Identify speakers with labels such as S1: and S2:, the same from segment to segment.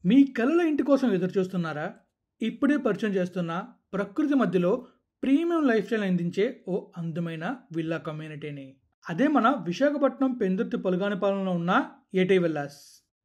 S1: మీ కలల ఇంటి కోసం ఎదురు చూస్తున్నారా? ఇప్పుడే పరిచయం చేస్తున్న ప్రకృతి మధ్యలో ప్రీమియం లైఫ్ స్టైల్ అందించే ఓ అందమైన విల్లా కమ్యూనిటీని. అదే మన విశాఖపట్నం పెందుర్తి పొలగానిపాలెంలో ఉన్న ఏటీ villas.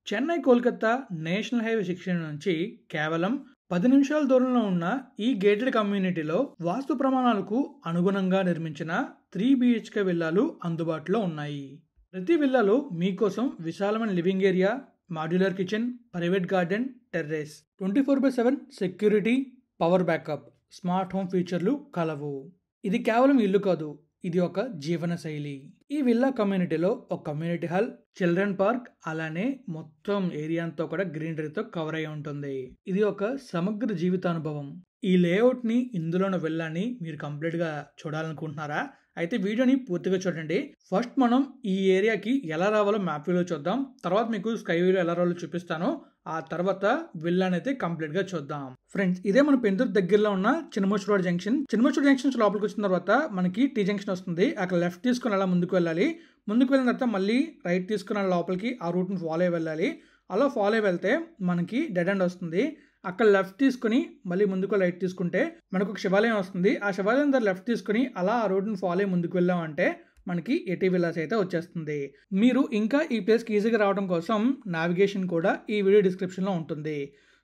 S1: Chennai Kolkata national highway 16 నుంచి కేవలం 10 నిమిషాల దూరంలో ఉన్న ఈ గేటెడ్ కమ్యూనిటీలో వాస్తు ప్రమాణాలకు అనుగుణంగా నిర్మించిన 3 BHK విల్లాలు అందుబాటులో ఉన్నాయి. ప్రతి విల్లాలో మీకోసం విశాలమైన living area, modular kitchen, private garden, terrace, 24/7 security, power backup, smart home ఫీచర్లు కలవు. ఇది కేవలం ఇల్లు కాదు, ఇది ఒక జీవన శైలి. ఈ విల్లా కమ్యూనిటీలో ఒక కమ్యూనిటీ హాల్, చిల్డ్రన్ పార్క్, అలానే మొత్తం ఏరియా అంతా కూడా గ్రీనరీతో కవర్ అయి ఉంటుంది. ఇది ఒక సమగ్ర జీవితానుభవం. ఈ లేఅవుట్ ని, ఇందులోని విల్లాని మీరు కంప్లీట్ గా చూడాలనుకుంటున్నారా? అయితే వీడియోని పూర్తిగా చూడండి. ఫస్ట్ మనం ఈ ఏరియాకి ఎలా రావాలో మ్యాప్ వ్యూలో చూద్దాం. తర్వాత మీకు స్కై వ్యూలో ఎలా రావాలో చూపిస్తాను. ఆ తర్వాత విల్లాని అయితే కంప్లీట్ గా చూద్దాం. ఫ్రెండ్స్, ఇదే మన పెందుర్తి దగ్గరలో ఉన్న చిన్నమూర్తి రోడ్ జంక్షన్. చిన్నమూర్తి రోడ్ జంక్షన్ లోపలికి వచ్చిన తర్వాత మనకి టీ జంక్షన్ వస్తుంది. అక్కడ లెఫ్ట్ తీసుకుని అలా ముందుకు వెళ్ళాలి. ముందుకు వెళ్ళిన తర్వాత మళ్ళీ రైట్ తీసుకుని లోపలికి ఆ రూట్ని ఫాలో అయి వెళ్ళాలి. అలా ఫాలో అయి వెళ్తే మనకి డెడ్ ఎండ్ వస్తుంది. అక్కడ లెఫ్ట్ తీసుకుని మళ్ళీ ముందుకు రైట్ తీసుకుంటే మనకు ఒక శివాలయం వస్తుంది. ఆ శివాలయం దగ్గర లెఫ్ట్ తీసుకుని అలా ఆ రోడ్ని ఫాలో అయ్యి ముందుకు వెళ్ళామంటే మనకి ఏటీ విల్లాస్ అయితే వచ్చేస్తుంది. మీరు ఇంకా ఈ ప్లేస్కి ఈజీగా రావడం కోసం నావిగేషన్ కూడా ఈ వీడియో డిస్క్రిప్షన్లో ఉంటుంది.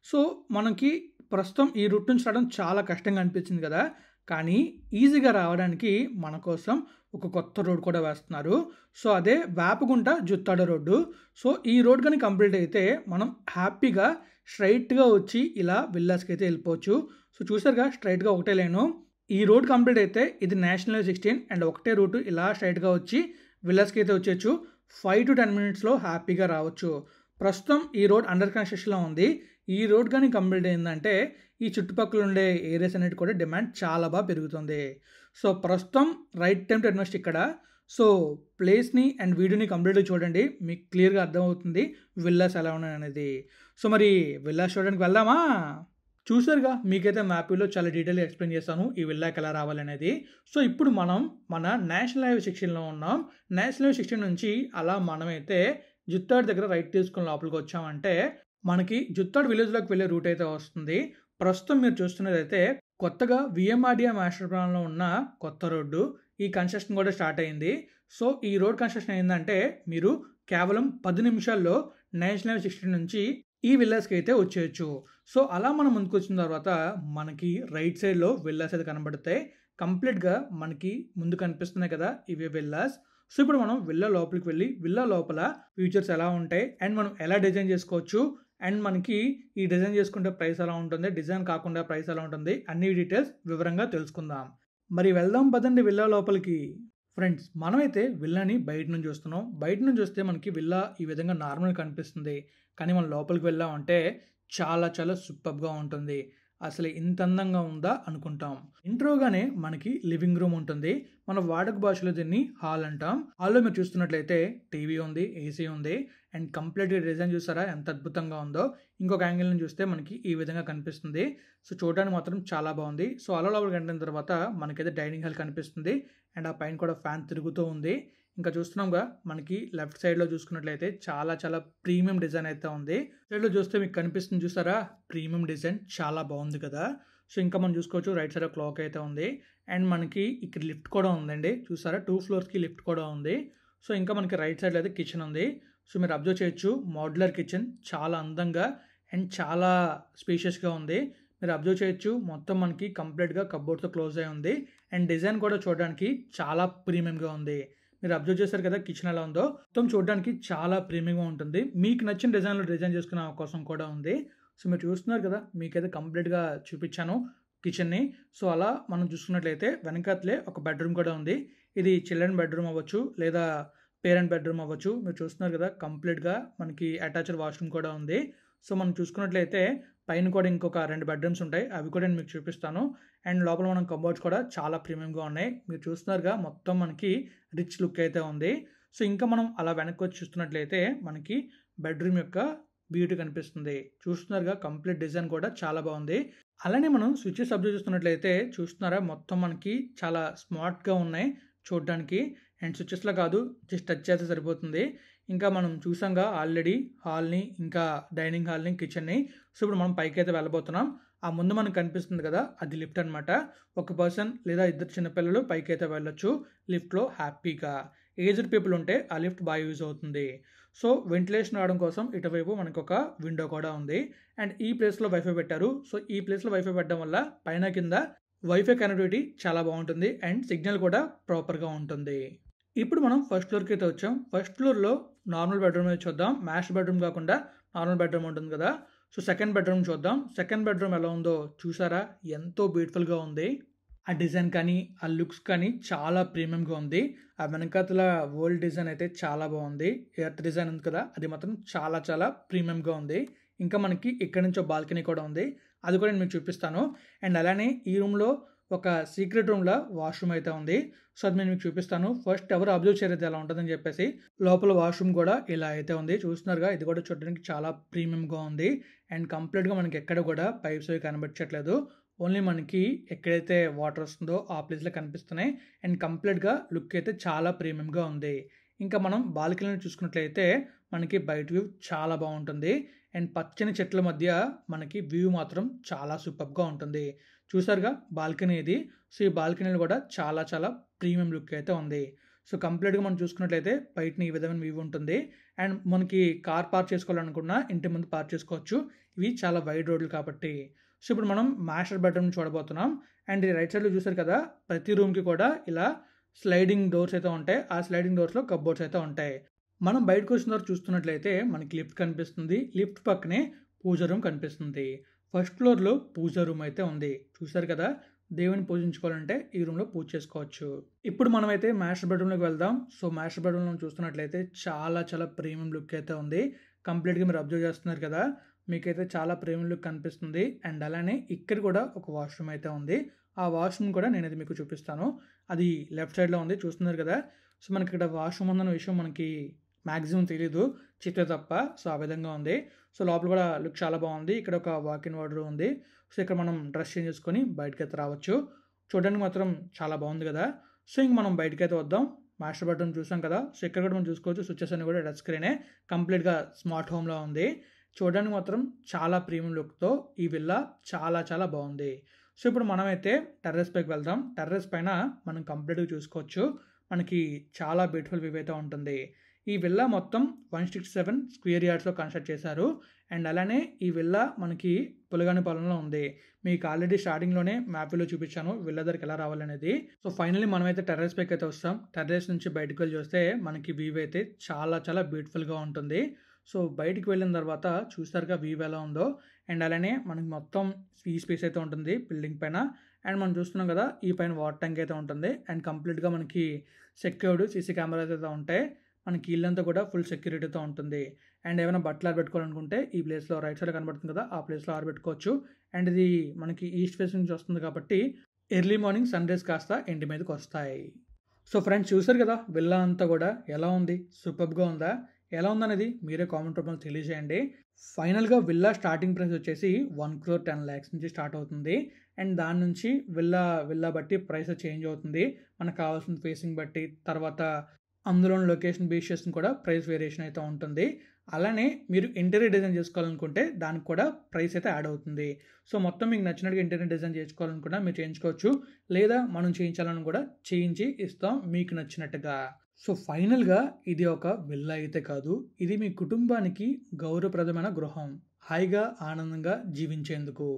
S1: సో మనకి ప్రస్తుతం ఈ రూట్ నుంచి రావడం చాలా కష్టంగా అనిపించింది కదా, కానీ ఈజీగా రావడానికి మన కోసం ఒక కొత్త రోడ్ కూడా వేస్తున్నారు. సో అదే వేపగుంట జుత్తాడ రోడ్డు. సో ఈ రోడ్ కానీ కంప్లీట్ అయితే మనం హ్యాపీగా స్ట్రైట్గా వచ్చి ఇలా విల్లాస్కి అయితే వెళ్ళిపోవచ్చు. సో చూసారుగా, స్ట్రైట్గా ఒకటే లేను. ఈ రోడ్ కంప్లీట్ అయితే ఇది నేషనల్ హైవే 16 అండ్ ఒకటే రూటు. ఇలా స్ట్రైట్గా వచ్చి విల్లాస్కి అయితే వచ్చేయచ్చు. 5 to 10 minutesలో హ్యాపీగా రావచ్చు. ప్రస్తుతం ఈ రోడ్ అండర్ కన్స్ట్రక్షన్లో ఉంది. ఈ రోడ్ కానీ కంప్లీట్ అయిందంటే ఈ చుట్టుపక్కల ఉండే ఏరియాస్ అనేది కూడా డిమాండ్ చాలా బాగా పెరుగుతుంది. సో ప్రస్తుతం రైట్ టైం టు ఇన్వెస్ట్ ఇక్కడ. సో ప్లేస్ని అండ్ వీడియోని కంప్లీట్గా చూడండి, మీకు క్లియర్గా అర్థమవుతుంది విల్లాస్ ఎలా ఉన్నాయి అనేది. సో మరి విల్లాస్ చూడడానికి వెళ్దామా? చూసారుగా, మీకైతే మ్యాప్లో చాలా డీటెయిల్గా ఎక్స్ప్లెయిన్ చేస్తాను ఈ విల్లాకి ఎలా రావాలనేది. సో ఇప్పుడు మనం మన నేషనల్ హైవే 16లో ఉన్నాం. నేషనల్ హైవే 16 నుంచి అలా మనమైతే జుత్తాడు దగ్గర రైట్ తీసుకుని లోపలికి వచ్చామంటే మనకి జుత్తాడు విలేజ్లోకి వెళ్ళే రూట్ అయితే వస్తుంది. ప్రస్తుతం మీరు చూస్తున్నదైతే కొత్తగా విఎంఆర్డిఏ మాస్టర్ ప్లాన్లో ఉన్న కొత్త రోడ్డు. ఈ కన్స్ట్రక్షన్ కూడా స్టార్ట్ అయింది. సో ఈ రోడ్ కన్స్ట్రక్షన్ అయిందంటే మీరు కేవలం 10 నిమిషాల్లో నేషనల్ హైవే 16 నుంచి ఈ విల్లాస్కి అయితే వచ్చేయచ్చు. సో అలా మనం ముందుకు వచ్చిన తర్వాత మనకి రైట్ సైడ్లో విల్లాస్ అయితే కనబడతాయి. కంప్లీట్గా మనకి ముందు కనిపిస్తున్నాయి కదా, ఇవే విల్లాస్. సో ఇప్పుడు మనం విల్లా లోపలికి వెళ్ళి విల్లా లోపల ఫీచర్స్ ఎలా ఉంటాయి అండ్ మనం ఎలా డిజైన్ చేసుకోవచ్చు అండ్ మనకి ఈ డిజైన్ చేసుకుంటే ప్రైస్ ఎలా ఉంటుంది, డిజైన్ కాకుండా ప్రైస్ ఎలా ఉంటుంది, అన్ని డీటెయిల్స్ వివరంగా తెలుసుకుందాం. మరి వెళ్దాం పదండి విల్లా లోపలికి. ఫ్రెండ్స్, మనమైతే విల్లాని బయట నుంచి చూస్తున్నాం. బయట నుంచి చూస్తే మనకి విల్లా ఈ విధంగా నార్మల్ కనిపిస్తుంది. కానీ మనం లోపలికి వెళ్ళామంటే చాలా చాలా సూపర్గా ఉంటుంది. అసలు ఇంత అందంగా ఉందా అనుకుంటాం. ఇంట్రోగానే మనకి లివింగ్ రూమ్ ఉంటుంది. మన వాడుక భాషలో దీన్ని హాల్ అంటాం. హాల్లో మీరు చూస్తున్నట్లయితే టీవీ ఉంది, ఏసీ ఉంది అండ్ కంప్లీట్గా డిజైన్ చూసారా ఎంత అద్భుతంగా ఉందో. ఇంకొక యాంగిల్ నుంచి చూస్తే మనకి ఈ విధంగా కనిపిస్తుంది. సో చూడడానికి మాత్రం చాలా బాగుంది. సో అలా లోపలికి ఎంటర్ తర్వాత మనకైతే డైనింగ్ హాల్ కనిపిస్తుంది అండ్ ఆ పైన కూడా ఫ్యాన్ తిరుగుతూ ఉంది. ఇంకా చూస్తున్నాంగా, మనకి లెఫ్ట్ సైడ్లో చూసుకున్నట్లయితే చాలా చాలా ప్రీమియం డిజైన్ అయితే ఉంది. సైడ్లో చూస్తే మీకు కనిపిస్తుంది చూసారా, ప్రీమియం డిజైన్ చాలా బాగుంది కదా. సో ఇంకా మనం చూసుకోవచ్చు, రైట్ సైడ్ క్లాక్ అయితే ఉంది అండ్ మనకి ఇక్కడ లిఫ్ట్ కూడా ఉందండి. చూసారా, 2 floors లిఫ్ట్ కూడా ఉంది. సో ఇంకా మనకి రైట్ సైడ్లో అయితే కిచెన్ ఉంది. సో మీరు అబ్జర్వ్ చేయొచ్చు, మాడ్యులర్ కిచెన్ చాలా అందంగా అండ్ చాలా స్పేషియస్గా ఉంది. మీరు అబ్జర్వ్ చేయొచ్చు, మొత్తం మనకి కంప్లీట్గా కబోర్డ్తో క్లోజ్ అయి ఉంది అండ్ డిజైన్ కూడా చూడడానికి చాలా ప్రీమియంగా ఉంది. మీరు అబ్జర్వ్ చేశారు కదా కిచెన్ ఎలా ఉందో, మొత్తం చూడడానికి చాలా ప్రీమియంగా ఉంటుంది. మీకు నచ్చిన డిజైన్లో డిజైన్ చేసుకునే అవకాశం కూడా ఉంది. సో మీరు చూస్తున్నారు కదా, మీకైతే కంప్లీట్గా చూపించాను కిచెన్ని. సో అలా మనం చూసుకున్నట్లయితే వెనకాతలే ఒక బెడ్రూమ్ కూడా ఉంది. ఇది చిల్డ్రన్ బెడ్రూమ్ అవ్వచ్చు లేదా పేరెంట్ బెడ్రూమ్ అవ్వచ్చు. మీరు చూస్తున్నారు కదా, కంప్లీట్గా మనకి అటాచ్డ్ వాష్రూమ్ కూడా ఉంది. సో మనం చూసుకున్నట్లయితే పైన కూడా ఇంకొక 2 bedrooms ఉంటాయి, అవి కూడా నేను మీకు చూపిస్తాను. అండ్ లోపల మనం కబోర్డ్స్ కూడా చాలా ప్రీమియంగా ఉన్నాయి. మీరు చూస్తున్నారుగా, మొత్తం మనకి రిచ్ లుక్ అయితే ఉంది. సో ఇంకా మనం అలా వెనక్కి వచ్చి చూస్తున్నట్లయితే మనకి బెడ్రూమ్ యొక్క బ్యూటీ కనిపిస్తుంది. చూస్తున్నారుగా, కంప్లీట్ డిజైన్ కూడా చాలా బాగుంది. అలానే మనం స్విచెస్ అబ్జర్వ్ చేస్తున్నట్లయితే చూస్తున్నారా, మొత్తం మనకి చాలా స్మార్ట్గా ఉన్నాయి చూడడానికి. అండ్ స్విచెస్లో కాదు, జస్ట్ టచ్ చేస్తే సరిపోతుంది. ఇంకా మనం చూసాంగా ఆల్రెడీ హాల్ని, ఇంకా డైనింగ్ హాల్ని, కిచెన్ని. సో ఇప్పుడు మనం పైకైతే వెళ్ళబోతున్నాం. ఆ ముందు మనకు కనిపిస్తుంది కదా, అది లిఫ్ట్ అనమాట. ఒక పర్సన్ లేదా ఇద్దరు చిన్నపిల్లలు పైకైతే వెళ్ళొచ్చు లిఫ్ట్లో హ్యాపీగా. ఏజ్డ్ పీపుల్ ఉంటే ఆ లిఫ్ట్ బాగా యూజ్ అవుతుంది. సో వెంటిలేషన్ రావడం కోసం ఇటువైపు మనకు ఒక విండో కూడా ఉంది. అండ్ ఈ ప్లేస్లో వైఫై పెట్టారు. సో ఈ ప్లేస్లో వైఫై పెట్టడం వల్ల పైన కింద వైఫై కనెక్టివిటీ చాలా బాగుంటుంది అండ్ సిగ్నల్ కూడా ప్రాపర్గా ఉంటుంది. ఇప్పుడు మనం ఫస్ట్ ఫ్లోర్కి అయితే వచ్చాం. ఫస్ట్ ఫ్లోర్లో నార్మల్ బెడ్రూమ్ అయితే చూద్దాం. మాస్టర్ బెడ్రూమ్ కాకుండా నార్మల్ బెడ్రూమ్ ఉంటుంది కదా. సో సెకండ్ బెడ్రూమ్ చూద్దాం. సెకండ్ బెడ్రూమ్ ఎలా ఉందో చూసారా, ఎంతో బ్యూటిఫుల్గా ఉంది. ఆ డిజైన్ కానీ ఆ లుక్స్ కానీ చాలా ప్రీమియంగా ఉంది. ఆ వెనకాతల వరల్డ్ డిజైన్ అయితే చాలా బాగుంది. ఎర్త్ డిజైన్ ఉంది కదా, అది మాత్రం చాలా చాలా ప్రీమియంగా ఉంది. ఇంకా మనకి ఇక్కడ నుంచో బాల్కనీ కూడా ఉంది, అది కూడా నేను మీకు చూపిస్తాను. అండ్ అలానే ఈ రూమ్లో ఒక సీక్రెట్ రూమ్లో వాష్రూమ్ అయితే ఉంది. సో అది నేను మీకు చూపిస్తాను. ఫస్ట్ ఎవరు అబ్జర్వ్ చేయలేదు ఎలా ఉంటుందని చెప్పేసి. లోపల వాష్రూమ్ కూడా ఇలా అయితే ఉంది, చూస్తున్నారుగా. ఇది కూడా చూడడానికి చాలా ప్రీమియంగా ఉంది. అండ్ కంప్లీట్గా మనకి ఎక్కడ కూడా పైప్స్ అవి కనిపించట్లేదు. ఓన్లీ మనకి ఎక్కడైతే వాటర్ వస్తుందో ఆ ప్లేస్లో కనిపిస్తున్నాయి. అండ్ కంప్లీట్గా లుక్ అయితే చాలా ప్రీమియంగా ఉంది. ఇంకా మనం బాల్కనీని చూసుకున్నట్లయితే మనకి బయట వ్యూ చాలా బాగుంటుంది. అండ్ పచ్చని చెట్ల మధ్య మనకి వ్యూ మాత్రం చాలా సూపర్గా ఉంటుంది. చూసారుగా బాల్కనీ ఇది. సో ఈ బాల్కనీలో కూడా చాలా చాలా ప్రీమియం లుక్ అయితే ఉంది. సో కంప్లీట్గా మనం చూసుకున్నట్లయితే బయటని ఈ విధమైన వ్యూ ఉంటుంది. అండ్ మనకి కార్ పార్క్ చేసుకోవాలనుకున్నా ఇంటి ముందు పార్క్ చేసుకోవచ్చు. ఇవి చాలా వైడ్ రోడ్లు కాబట్టి. సో ఇప్పుడు మనం మాస్టర్ బెడ్రూమ్ చూడబోతున్నాం. అండ్ ఈ రైట్ సైడ్లో చూసారు కదా, ప్రతి రూమ్కి కూడా ఇలా స్లైడింగ్ డోర్స్ అయితే ఉంటాయి. ఆ స్లైడింగ్ డోర్స్లో కప్బోర్డ్స్ అయితే ఉంటాయి. మనం బయటకు వచ్చిన తర్వాత చూస్తున్నట్లయితే మనకి లిఫ్ట్ కనిపిస్తుంది. లిఫ్ట్ పక్కనే పూజ రూమ్ కనిపిస్తుంది. ఫస్ట్ ఫ్లోర్లో పూజ రూమ్ అయితే ఉంది. చూసారు కదా, దేవుని పూజించుకోవాలంటే ఈ రూమ్లో పూజ చేసుకోవచ్చు. ఇప్పుడు మనమైతే మాస్టర్ బెడ్రూమ్లోకి వెళ్దాం. సో మాస్టర్ బెడ్రూమ్లో చూస్తున్నట్లయితే చాలా చాలా ప్రీమియం లుక్ అయితే ఉంది. కంప్లీట్గా మీరు అబ్జర్వ్ చేస్తున్నారు కదా, మీకైతే చాలా ప్రీమియం లుక్ కనిపిస్తుంది. అండ్ అలానే ఇక్కడ కూడా ఒక వాష్రూమ్ అయితే ఉంది. ఆ వాష్రూమ్ కూడా నేనైతే మీకు చూపిస్తాను. అది లెఫ్ట్ సైడ్లో ఉంది, చూస్తున్నారు కదా. సో మనకి ఇక్కడ వాష్రూమ్ ఉందన్న విషయం మనకి మ్యాక్సిమం తెలీదు, చిత్ర తప్ప. సో ఆ విధంగా ఉంది. సో లోపల కూడా లుక్ చాలా బాగుంది. ఇక్కడ ఒక వాకిన్ వార్డర్ ఉంది. సో ఇక్కడ మనం డ్రెస్ చేంజ్ చేసుకొని బయటకి అయితే రావచ్చు. చూడడానికి మాత్రం చాలా బాగుంది కదా. సో ఇంక మనం బయటకి అయితే వద్దాం. మాస్టర్ బెడ్రూమ్ చూసాం కదా. సో ఇక్కడ కూడా మనం చూసుకోవచ్చు, స్విచ్చెస్ అన్ని కూడా టచ్ స్క్రీనే. కంప్లీట్గా స్మార్ట్ హోమ్లో ఉంది. చూడడానికి మాత్రం చాలా ప్రీమియం లుక్తో ఈ విల్లా చాలా చాలా బాగుంది. సో ఇప్పుడు మనమైతే టెర్రస్ పైకి వెళ్దాం. టెర్రస్ పైన మనం కంప్లీట్గా చూసుకోవచ్చు. మనకి చాలా బ్యూటిఫుల్ వ్యూ అయితే ఉంటుంది. ఈ విల్లా మొత్తం 167 స్క్వేర్ యార్డ్స్లో కన్స్ట్రక్ట్ చేశారు. అండ్ అలానే ఈ విల్లా మనకి పులగానిపాలెంలో ఉంది. మీకు ఆల్రెడీ స్టార్టింగ్లోనే మ్యాప్లో చూపించాను విల్లా దగ్గరికి ఎలా రావాలనేది. సో ఫైనల్లీ మనమైతే టెర్రస్ పైకి అయితే వస్తాం. టెర్రస్ నుంచి బయటకు వెళ్ళి చూస్తే మనకి వ్యూ అయితే చాలా చాలా బ్యూటిఫుల్గా ఉంటుంది. సో బయటికి వెళ్ళిన తర్వాత చూస్తారుగా వ్యూ ఎలా ఉందో. అండ్ అలానే మనకి మొత్తం ఈ స్పేస్ అయితే ఉంటుంది బిల్డింగ్ పైన. అండ్ మనం చూస్తున్నాం కదా, ఈ పైన వాటర్ ట్యాంక్ అయితే ఉంటుంది. అండ్ కంప్లీట్గా మనకి సెక్యూర్డ్ సీసీ కెమెరాస్ అయితే ఉంటాయి. మనకి ఇల్లంతా కూడా ఫుల్ సెక్యూరిటీతో ఉంటుంది. అండ్ ఏమైనా బట్టలు ఆరబెట్టుకోవాలనుకుంటే ఈ ప్లేస్లో రైట్ సైడ్ కనబడుతుంది కదా, ఆ ప్లేస్లో ఆరబెట్టుకోవచ్చు. అండ్ ఇది మనకి ఈస్ట్ ఫేస్ నుంచి వస్తుంది కాబట్టి ఎర్లీ మార్నింగ్ సన్ రైజ్ కాస్త ఇంటి మీదకి వస్తాయి. సో ఫ్రెండ్స్ చూసారు కదా, విల్లా అంతా కూడా ఎలా ఉంది, సూపర్గా ఉందా, ఎలా ఉందనేది మీరే కామెంట్ రూపంలో తెలియజేయండి. ఫైనల్గా విల్లా స్టార్టింగ్ ప్రైస్ వచ్చేసి 1,10,00,000 నుంచి స్టార్ట్ అవుతుంది. అండ్ దాని నుంచి విల్లా బట్టి ప్రైస్ చేంజ్ అవుతుంది. మనకు కావాల్సిన ఫేసింగ్ బట్టి, తర్వాత అందులోని లొకేషన్ బేస్ చేసుకుని కూడా ప్రైస్ వేరియేషన్ అయితే ఉంటుంది. అలానే మీరు ఇంటీరియర్ డిజైన్ చేసుకోవాలనుకుంటే దానికి కూడా ప్రైస్ అయితే యాడ్ అవుతుంది. సో మొత్తం మీకు నచ్చినట్టుగా ఇంటీరియర్ డిజైన్ చేసుకోవాలనుకున్నా మీరు చేయించుకోవచ్చు, లేదా మనం చేయించాలని కూడా చేయించి ఇస్తాం మీకు నచ్చినట్టుగా. సో ఫైనల్గా ఇది ఒక విల్లా అయితే కాదు, ఇది మీ కుటుంబానికి గౌరవప్రదమైన గృహం, హాయిగా ఆనందంగా జీవించేందుకు.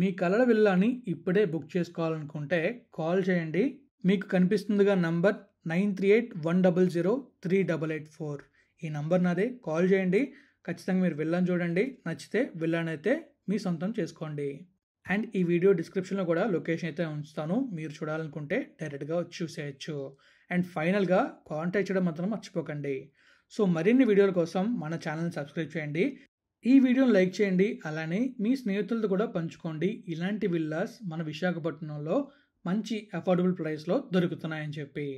S1: మీ కలల విల్లాని ఇప్పుడే బుక్ చేసుకోవాలనుకుంటే కాల్ చేయండి. మీకు కనిపిస్తుందిగా నంబర్ 9381003884. ఈ నంబర్ నాదే, కాల్ చేయండి. ఖచ్చితంగా మీరు విల్లాని చూడండి, నచ్చితే విల్లాని అయితే మీ సొంతం చేసుకోండి. అండ్ ఈ వీడియో డిస్క్రిప్షన్లో కూడా లొకేషన్ అయితే ఉంచుతాను, మీరు చూడాలనుకుంటే డైరెక్ట్గా వచ్చి చూసేయచ్చు. అండ్ ఫైనల్గా కాంటాక్ట్ చేయడం మాత్రం మర్చిపోకండి. సో మరిన్ని వీడియోల కోసం మన ఛానల్ని సబ్స్క్రైబ్ చేయండి, ఈ వీడియోని లైక్ చేయండి, అలానే మీ స్నేహితులతో కూడా పంచుకోండి. ఇలాంటి విల్లాస్ మన విశాఖపట్నంలో మంచి అఫోర్డబుల్ ప్రైస్లో దొరుకుతున్నాయని చెప్పి.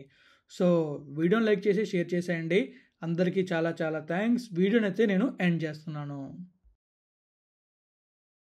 S1: సో వీడియోని లైక్ చేసి షేర్ చేసేయండి. అందరికీ చాలా చాలా థ్యాంక్స్. వీడియోని అయితే నేను ఎండ్ చేస్తున్నాను.